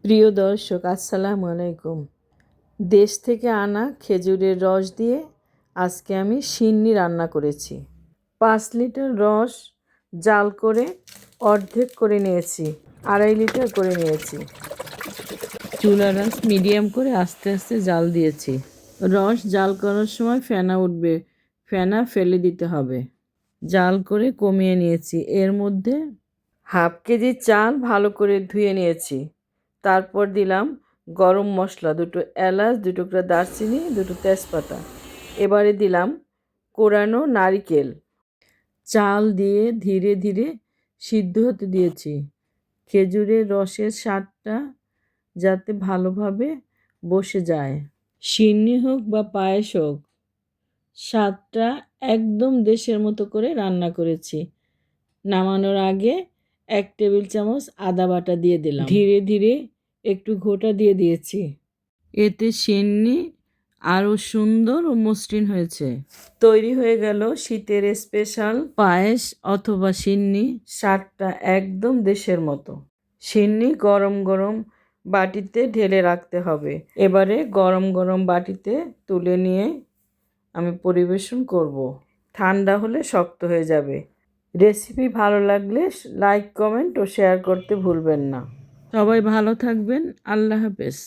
প্রিয় দর্শক, আসসালামু আলাইকুম। দেশ থেকে আনা খেজুরের রস দিয়ে আজকে আমি সিন্নি রান্না করেছি। 5 লিটার রস জাল করে অর্ধেক করে নিয়েছি, 2.5 লিটার করে নিয়েছি। চুলার আঁচ মিডিয়াম করে আস্তে আস্তে জাল দিয়েছি। রস জাল করার সময় ফেনা উঠবে, ফেনা ফেলে দিতে হবে। জাল করে কমিয়ে নিয়েছি। এর মধ্যে হাফ কেজি চাল ভালো করে ধুয়ে নিয়েছি। তারপর দিলাম গরম মশলা, 2 এলাচ, 2 টুকরা দারচিনি, 2 তেজপাতা। এবারে দিলাম কোরানো নারিকেল। চাল দিয়ে ধীরে ধীরে সিদ্ধ হতে দিয়েছি। খেজুরের রসের স্বাদটা যাতে ভালোভাবে বসে যায়। সিন্নি হোক বা পায়েস হোক, স্বাদটা একদম দেশের মতো করে রান্না করেছি। নামানোর আগে 1 টেবিল চামচ আদা বাটা দিয়ে দিলাম। ধীরে ধীরে একটু ঘোটা দিয়ে দিয়েছি। এতে সিন্নি আরও সুন্দর ও মসৃণ হয়েছে। তৈরি হয়ে গেল শীতের স্পেশাল পায়েস অথবা সিন্নি। স্বাদটা একদম দেশের মতো। সিন্নি গরম গরম বাটিতে ঢেলে রাখতে হবে। এবারে গরম গরম বাটিতে তুলে নিয়ে আমি পরিবেশন করব। ঠান্ডা হলে শক্ত হয়ে যাবে। রেসিপি ভালো লাগলে লাইক, কমেন্ট ও শেয়ার করতে ভুলবেন না। সবাই ভালো থাকবেন। আল্লাহ হাফেজ।